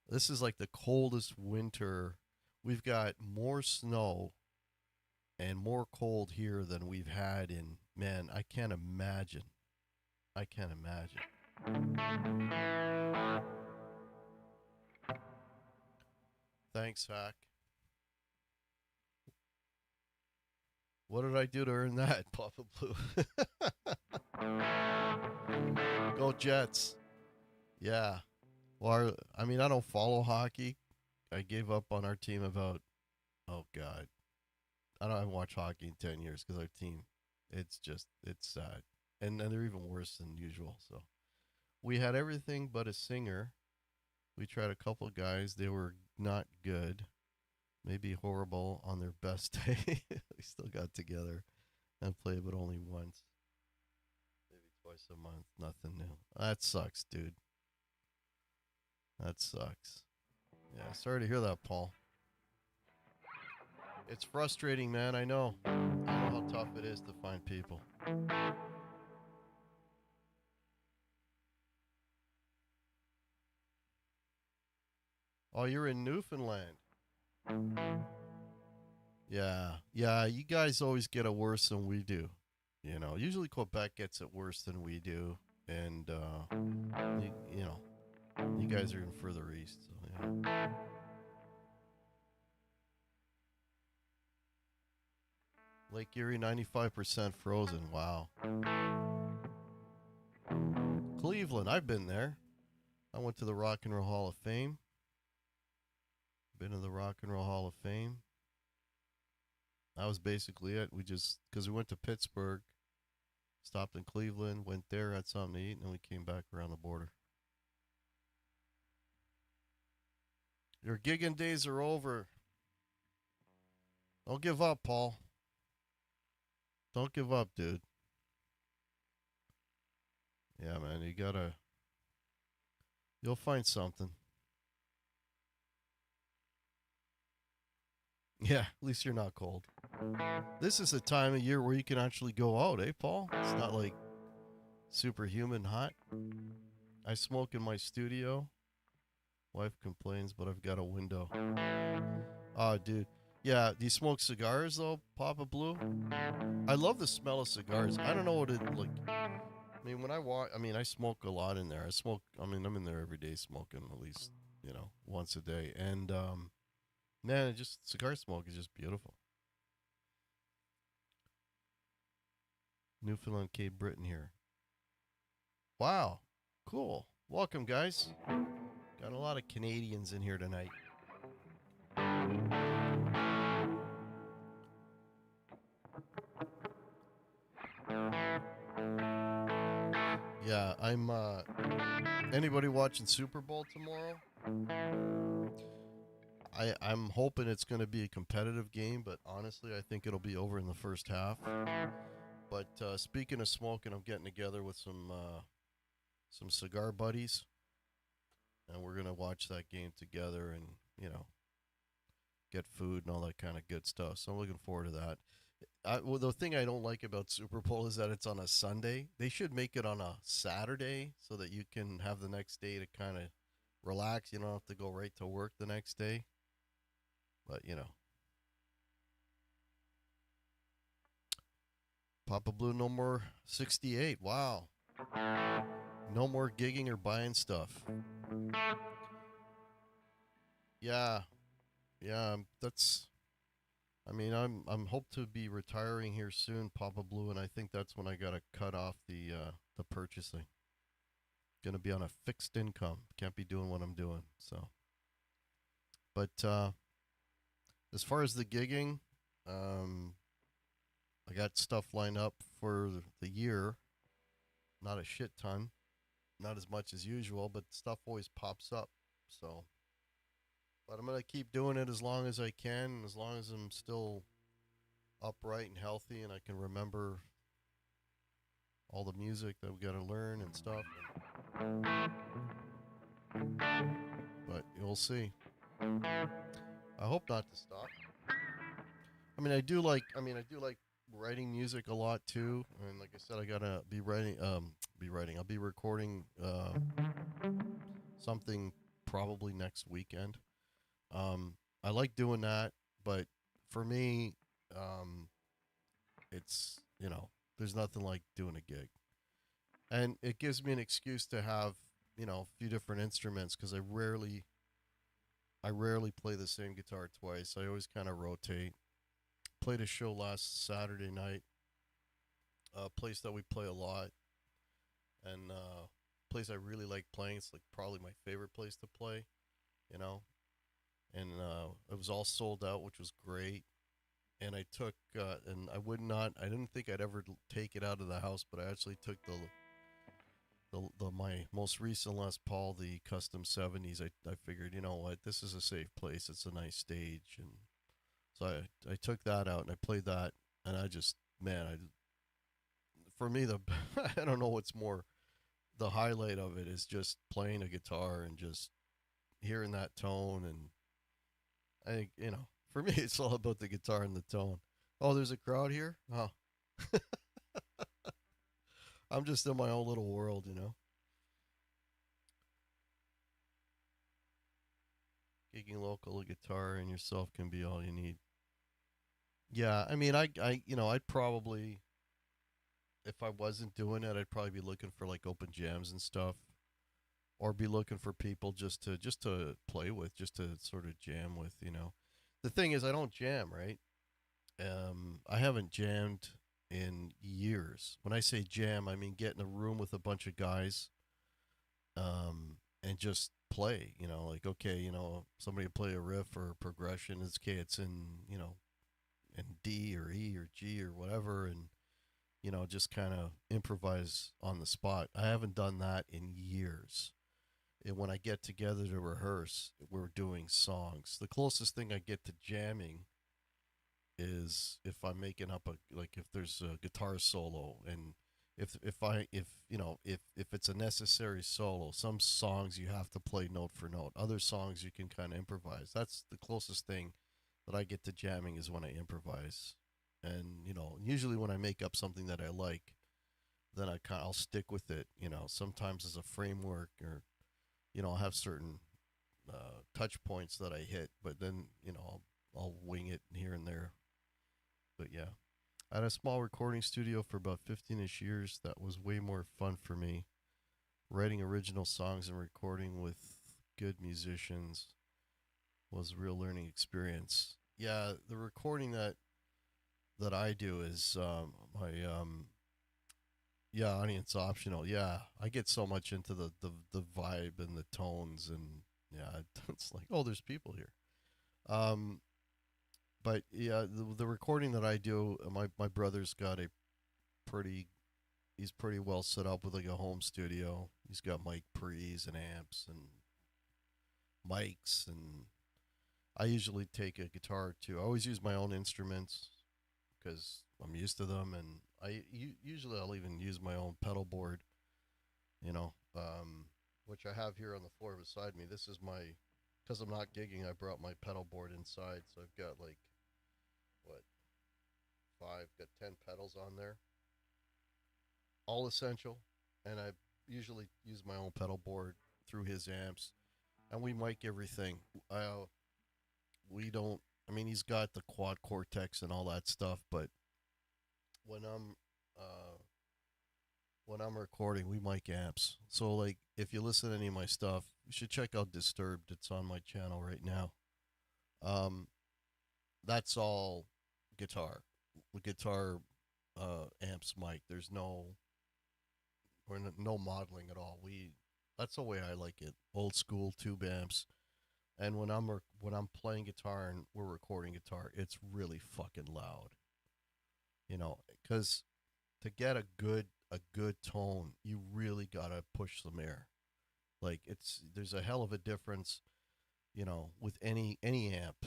[SPEAKER 1] This is like the coldest winter. We've got more snow and more cold here than we've had in, man, I can't imagine. I can't imagine. Thanks, Hack. What did I do to earn that, Papa Blue? Go Jets. Yeah. Well, I mean, I don't follow hockey. I gave up on our team about, oh God, I haven't watched hockey in 10 years because our team, it's sad. And they're even worse than usual. So we had everything but a singer. We tried a couple guys. They were not good, maybe horrible on their best day. We still got together and played, but only once, maybe twice a month. Nothing new. That sucks, dude. That sucks. Yeah, sorry to hear that, Paul. It's frustrating, man. I know. I know how tough it is to find people. Oh, you're in Newfoundland. Yeah, yeah. You guys always get it worse than we do. You know, usually Quebec gets it worse than we do, and you know, you guys are even further east. So yeah. Lake Erie, 95% frozen. Wow. Cleveland, I've been there. I went to the Rock and Roll Hall of Fame. Been to the Rock and Roll Hall of Fame. That was basically it. We just, because we went to Pittsburgh, stopped in Cleveland, went there, had something to eat, and then we came back around the border. Your gigging days are over. Don't give up, Paul. Don't give up, dude. Yeah, man, you'll find something. Yeah, at least you're not cold. This is a time of year where you can actually go out, eh, Paul? It's not like superhuman hot. I smoke in my studio. Wife complains, but I've got a window. Oh, dude. Yeah, do you smoke cigars though, Papa Blue? I love the smell of cigars. I don't know what it like. I mean, when I walk, I mean, I smoke a lot in there. I mean, I'm in there every day smoking at least, once a day. And man, just cigar smoke is just beautiful. Newfoundland, Cape Breton here. Wow, cool. Welcome, guys. Got a lot of Canadians in here tonight. Yeah, I'm anybody watching Super Bowl tomorrow? I'm hoping it's going to be a competitive game, but honestly, I think it'll be over in the first half. But speaking of smoking, I'm getting together with some cigar buddies, and we're gonna watch that game together, and get food and all that kind of good stuff. So I'm looking forward to that. Well, the thing I don't like about Super Bowl is that it's on a Sunday. They should make it on a Saturday so that you can have the next day to kind of relax. You don't have to go right to work the next day. But Papa Blue, no more 68. Wow. No more gigging or buying stuff. Yeah. Yeah, I mean, I'm hope to be retiring here soon, Papa Blue, and I think that's when I got to cut off the purchasing. Going to be on a fixed income. Can't be doing what I'm doing. So, but as far as the gigging, I got stuff lined up for the year. Not a shit ton, not as much as usual, but stuff always pops up. So, but I'm gonna keep doing it as long as I can, as long as I'm still upright and healthy, and I can remember all the music that we got to learn and stuff. But you'll see. I hope not to stop. I mean, I do like writing music a lot too. And like I said, I gotta be writing. I'll be recording something probably next weekend. I like doing that, but for me, it's there's nothing like doing a gig, and it gives me an excuse to have a few different instruments because I rarely play the same guitar twice. I always kind of rotate. Played a show last Saturday night, a place that we play a lot, and place I really like playing. It's like probably my favorite place to play, you know. And it was all sold out, which was great. And I took, and I didn't think I'd ever take it out of the house, but I actually took my most recent Les Paul, the Custom 70s. I figured, you know what, this is a safe place. It's a nice stage, and so I took that out and I played that, and I just, man, for me I don't know what's more, the highlight of it is just playing a guitar and just hearing that tone, and I think for me it's all about the guitar and the tone. Oh, there's a crowd here. Oh, I'm just in my own little world. Gigging local, a guitar and yourself can be all you need. Yeah, I mean, I'd probably, if I wasn't doing it, I'd probably be looking for like open jams and stuff, or be looking for people just to play with, just to sort of jam with. The thing is, I don't jam, right? I haven't jammed in years. When I say jam, I mean get in a room with a bunch of guys, and just play. Like, okay, somebody play a riff or a progression. It's okay. It's in D or E or G or whatever, and just kind of improvise on the spot. I haven't done that in years. And when I get together to rehearse, we're doing songs. The closest thing I get to jamming is if I'm making up like if there's a guitar solo, and if it's a necessary solo. Some songs you have to play note for note. Other songs you can kind of improvise. That's the closest thing that I get to jamming, is when I improvise. And usually when I make up something that I like, then I'll stick with it. Sometimes as a framework, or I'll have certain touch points that I hit, but then I'll wing it here and there. But yeah, I had a small recording studio for about 15ish years. That was way more fun for me. Writing original songs and recording with good musicians was a real learning experience. Yeah, the recording that I do is yeah, audience optional. Yeah, I get so much into the vibe and the tones, and yeah, it's like, oh, there's people here. Um, but yeah, the recording that I do, my brother's got a pretty he's pretty well set up with like a home studio. He's got mic pre's and amps and mics, and I usually take a guitar or two. I always use my own instruments because I'm used to them, and usually I'll even use my own pedal board, you know, which I have here on the floor beside me. This is my, because I'm not gigging, I brought my pedal board inside, so I've got like, what, got 10 pedals on there, all essential, and I usually use my own pedal board through his amps, and we mic everything. We don't, I mean, he's got the quad cortex and all that stuff, but when I'm uh, when I'm recording, we mic amps. So like, if you listen to any of my stuff, you should check out Disturbed. It's on my channel right now. Um, that's all guitar, guitar amps mic. There's no modeling at all. That's the way I like it. Old school tube amps. And when I'm playing guitar and we're recording guitar, it's really fucking loud. Because to get a good tone, you really gotta push some air. Like, there's a hell of a difference, with any amp.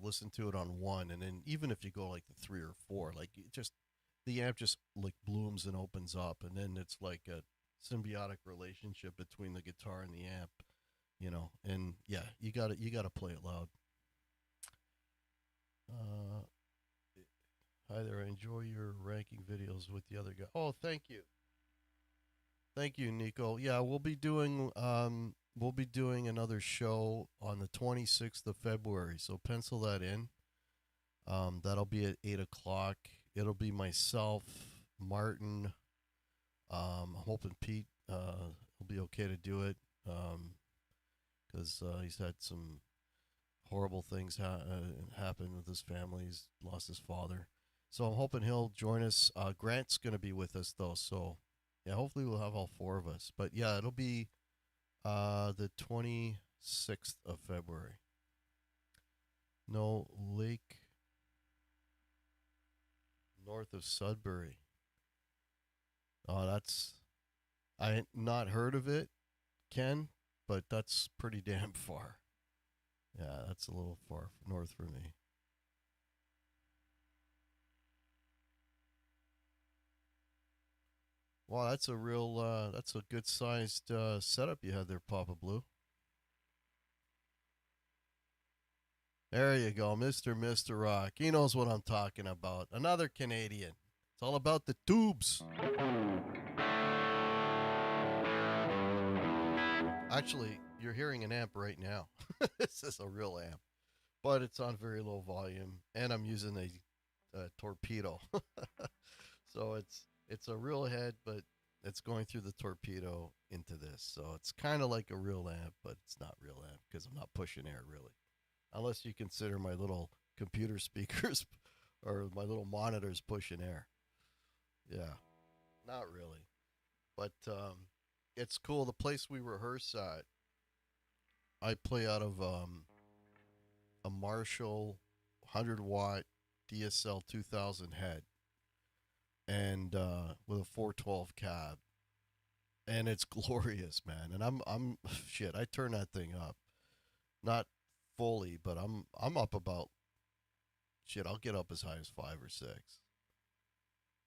[SPEAKER 1] Listen to it on one, and then even if you go like the three or four, like, the amp just like blooms and opens up, and then it's like a symbiotic relationship between the guitar and the amp. And yeah, you gotta play it loud. Uh, Hi there. I enjoy your ranking videos with the other guy. Oh, thank you, Nico. Yeah, we'll be doing another show on the 26th of February. So pencil that in. That'll be at 8 o'clock. It'll be myself, Martin. I'm hoping Pete will be okay to do it. Because he's had some horrible things happen with his family. He's lost his father. So I'm hoping he'll join us. Grant's going to be with us, though. So, yeah, hopefully we'll have all four of us. But, yeah, it'll be the 26th of February. No lake north of Sudbury. Oh, I not heard of it, Ken, but that's pretty damn far. Yeah, that's a little far north for me. Wow, that's a good sized setup you had there, Papa Blue. There you go, Mr. Rock. He knows what I'm talking about. Another Canadian. It's all about the tubes. Actually, you're hearing an amp right now. This is a real amp, but it's on very low volume, and I'm using a torpedo. So it's a real head, but it's going through the torpedo into this. So it's kind of like a real amp, but it's not real amp because I'm not pushing air really, unless you consider my little computer speakers or my little monitors pushing air. Yeah, not really, but it's cool. The place we rehearse at, I play out of a Marshall 100-watt DSL 2000 head and with a 412 cab, and it's glorious, man. And I'm shit. I turn that thing up, not fully, but I'm up about shit. I'll get up as high as 5 or 6,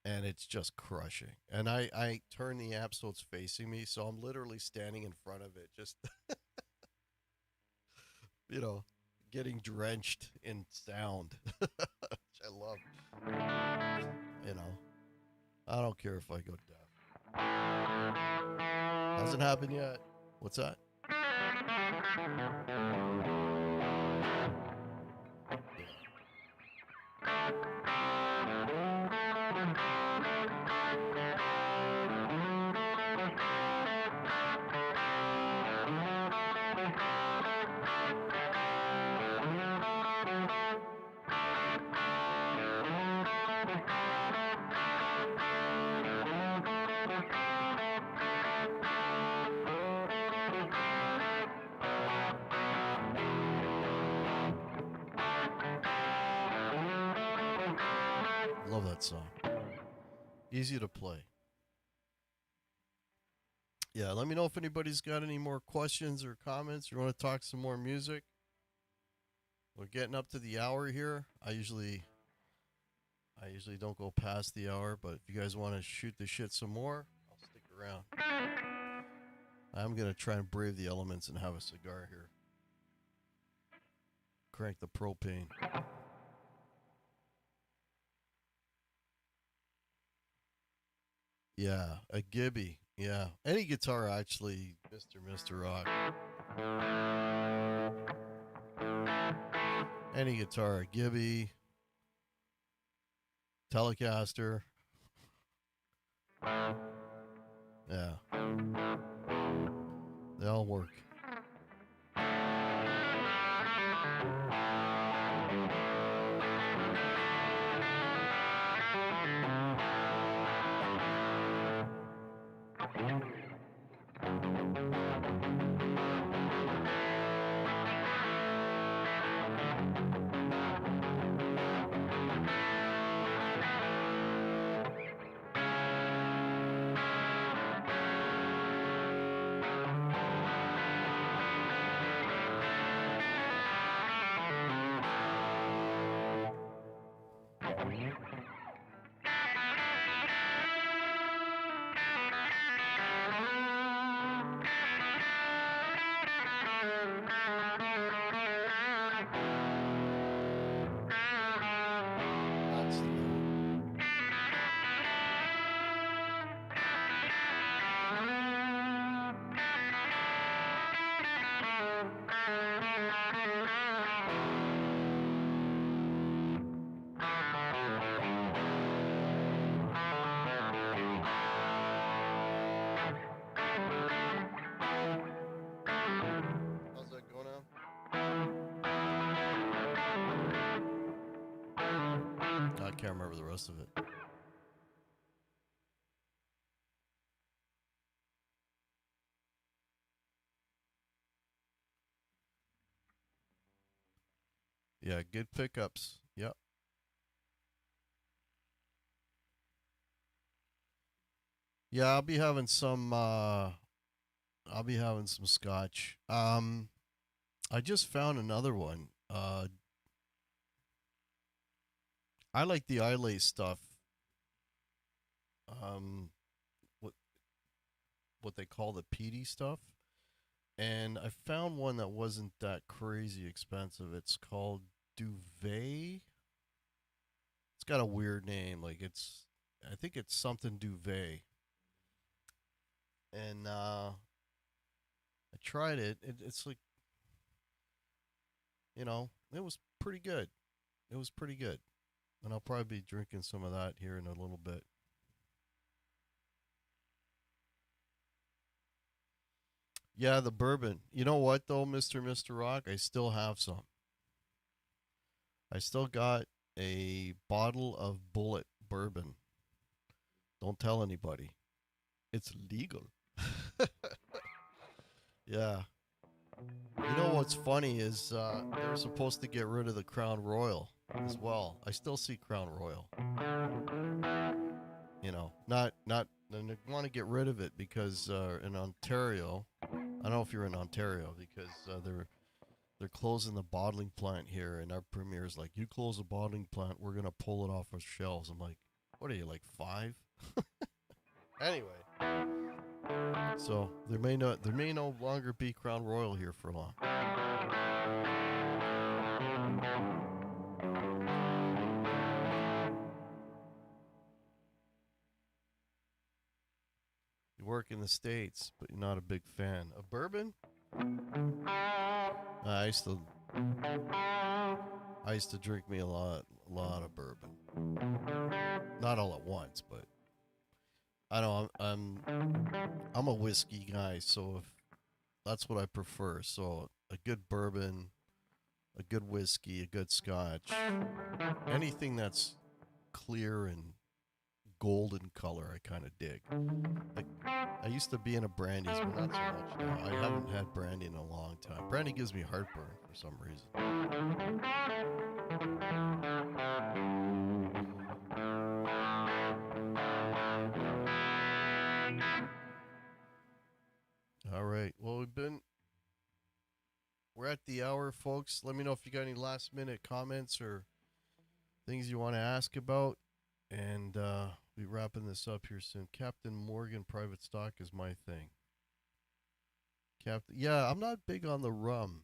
[SPEAKER 1] and it's just crushing. And I turn the amp so it's facing me, so I'm literally standing in front of it, just you know, getting drenched in sound, which I love. You know, I don't care if I go deaf. Hasn't happened yet. What's that? Love that song. Easy to play. Yeah, let me know if anybody's got any more questions or comments or want to talk some more music. We're getting up to the hour here. I usually don't go past the hour, but if you guys want to shoot the shit some more, I'll stick around. I'm going to try and brave the elements and have a cigar here. Crank the propane. Yeah, a Gibby. Yeah, any guitar actually, Mr. Rock. Any guitar, a Gibby, Telecaster. Yeah, they all work. How's that going now? I can't remember the rest of it. Yeah, good pickups. Yep. Yeah, I'll be having some scotch. I just found another one. I like the Islay stuff. Um what what they call the peaty stuff. And I found one that wasn't that crazy expensive. It's called Duvet. It's got a weird name. I think it's something Duvet. And I tried it. It's like, it was pretty good. It was pretty good. And I'll probably be drinking some of that here in a little bit. Yeah, the bourbon. You know what though, Mr. Rock? I still have some. I still got a bottle of Bullet bourbon. Don't tell anybody. It's legal. Yeah. You know what's funny is they were supposed to get rid of the Crown Royal as well. I still see Crown Royal. Not and they want to get rid of it because in Ontario, I don't know if you're in Ontario because they're closing the bottling plant here, and our premier is like, "You close the bottling plant, we're gonna pull it off our shelves." I'm like, "What are you, like 5?" Anyway, so there may no longer be Crown Royal here for long. You work in the States, but you're not a big fan of bourbon. I used to I used to drink me a lot of bourbon. Not all at once, but I know I'm a whiskey guy, so if that's what I prefer. So a good bourbon, a good whiskey, a good scotch, anything that's clear and golden color, I kind of dig. Like I used to be in a brandy's, but not so much now. I haven't had brandy in a long time. Brandy gives me heartburn for some reason. All right. Well, we're at the hour, folks. Let me know if you got any last minute comments or things you want to ask about, and be wrapping this up here soon. Captain Morgan private stock is my thing. Captain, yeah, I'm not big on the rum.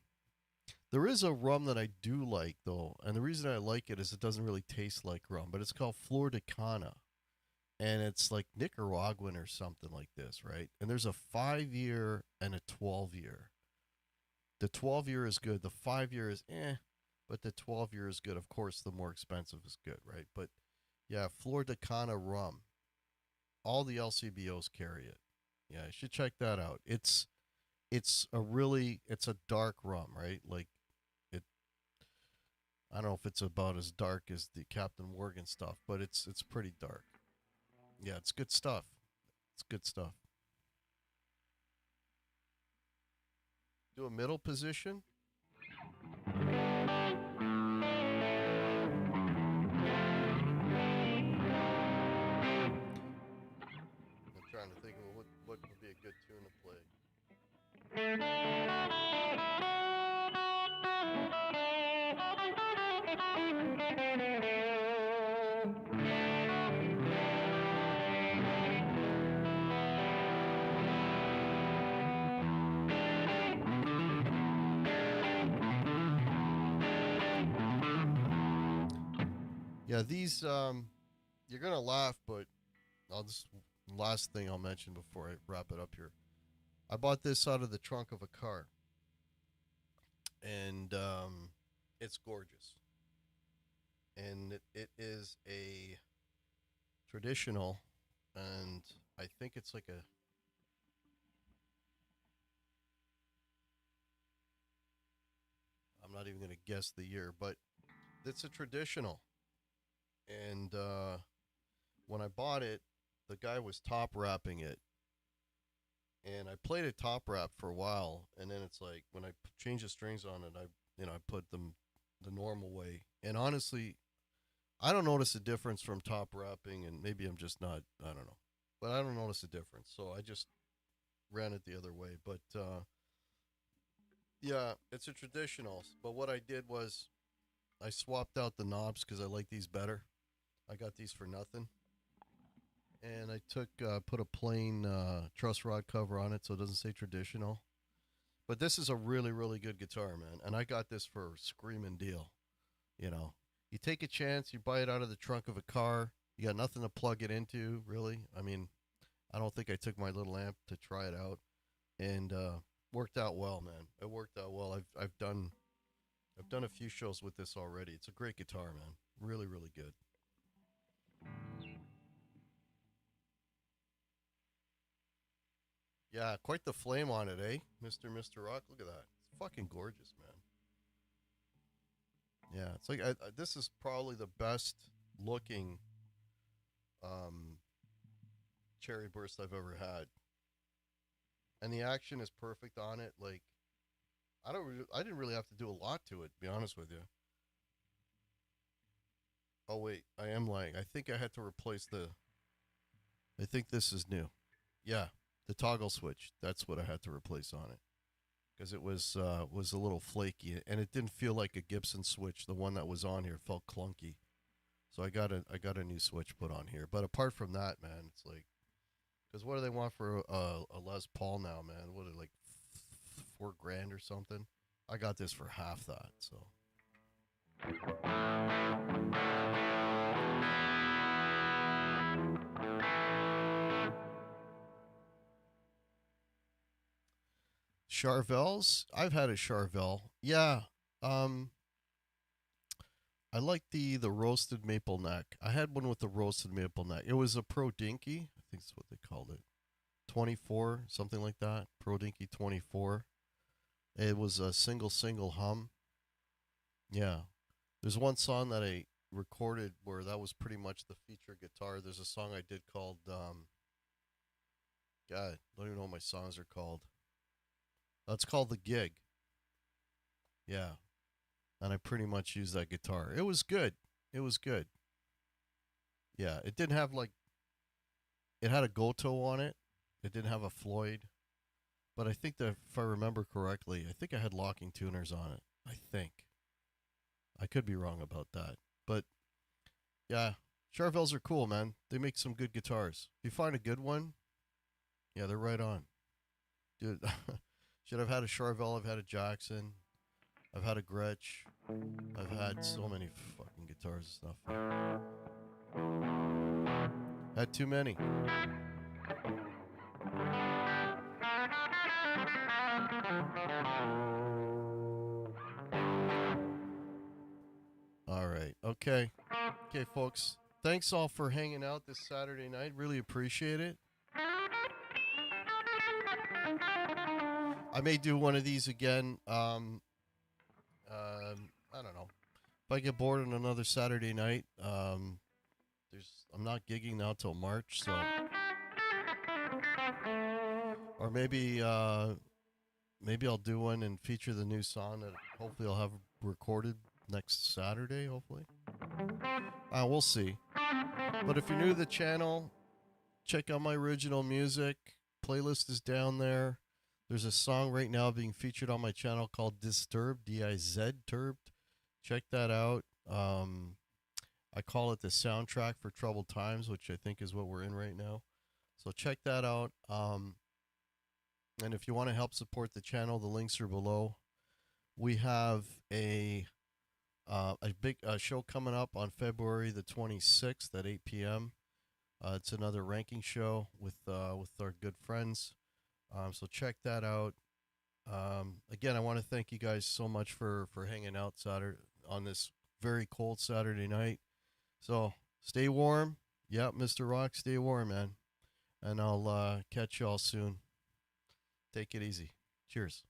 [SPEAKER 1] There is a rum that I do like though, and the reason I like it is it doesn't really taste like rum, but it's called Flor de Cana, and it's like Nicaraguan or something like this, right? And there's a 5 year and a 12 year. The 12 year is good. The 5 year is but the 12 year is good. Of course, the more expensive is good, right? But yeah, Flor de Cana rum. All the LCBOs carry it. Yeah, you should check that out. It's a dark rum, right? Like it. I don't know if it's about as dark as the Captain Morgan stuff, but it's pretty dark. Yeah, it's good stuff. It's good stuff. Do a middle position. I'm trying to think of what would be a good tune to play. Yeah, these you're gonna laugh, but I'll just last thing I'll mention before I wrap it up here. I bought this out of the trunk of a car, and it's gorgeous. And it is a traditional, and I think it's like a. I'm not even gonna guess the year, but it's a traditional. And when I bought it, the guy was top wrapping it, and I played it top wrap for a while, and then it's like when I change the strings on it, I put them the normal way, and honestly, I don't notice a difference from top wrapping, and maybe I'm just not, I don't know, but I don't notice a difference, so I just ran it the other way. But yeah, it's a traditional. But what I did was I swapped out the knobs because I like these better. I got these for nothing, and I put a plain truss rod cover on it so it doesn't say traditional. But this is a really really good guitar, man, and I got this for a screaming deal. You know, you take a chance, you buy it out of the trunk of a car. You got nothing to plug it into, really. I mean, I don't think I took my little amp to try it out, and Worked out well, man. It worked out well. I've done a few shows with this already. It's a great guitar, man. Really, really good. Yeah, quite the flame on it, eh, Mr. Rock? Look at that. It's fucking gorgeous, man. Yeah, it's like this is probably the best looking um, cherry burst I've ever had, and the action is perfect on it. Like I didn't really have to do a lot to it, to be honest with you. Oh wait, I am lying. I think I had to replace the. I think this is new. Yeah, the toggle switch. That's what I had to replace on it because it was a little flaky and it didn't feel like a Gibson switch. The one that was on here felt clunky. So I got a new switch put on here. But apart from that, man, it's like because what do they want for a Les Paul now, man? What are they, like 4 grand or something? I got this for half that. So Charvels, I've had a Charvel. Yeah, um, I like the roasted maple neck. I had one with the roasted maple neck. It was a Pro Dinky. I think that's what they called it. 24, something like that. Pro Dinky 24. It was a single hum. Yeah. There's one song that I recorded where that was pretty much the feature guitar. There's a song I did called God, I don't even know what my songs are called. That's called The Gig. Yeah. And I pretty much used that guitar. It was good. It was good. Yeah, it didn't have like it had a Goto on it. It didn't have a Floyd, but I think that if I remember correctly, I think I had locking tuners on it. I think. I could be wrong about that. But yeah, Charvels are cool, man. They make some good guitars. If you find a good one, yeah, they're right on. Dude, should have had a Charvel, I've had a Jackson, I've had a Gretsch, I've had so many fucking guitars and stuff. Had too many. All right. Okay. Okay, folks. Thanks all for hanging out this Saturday night. Really appreciate it. I may do one of these again. I don't know. If I get bored on another Saturday night, I'm not gigging now till March, so or maybe I'll do one and feature the new song that hopefully I'll have recorded next Saturday. Hopefully, we'll see. But if you're new to the channel, check out my original music. Playlist is down there. There's a song right now being featured on my channel called Disturbed, D-I-Z, Turbed. Check that out. I call it the soundtrack for troubled times, which I think is what we're in right now. So check that out. And if you want to help support the channel, the links are below. We have a big show coming up on February the 26th at 8 p.m. It's another ranking show with our good friends. So check that out. Again, I want to thank you guys so much for hanging out Saturday on this very cold Saturday night. So stay warm. Yep, Mr. Rock, stay warm, man. And I'll catch y'all soon. Take it easy. Cheers.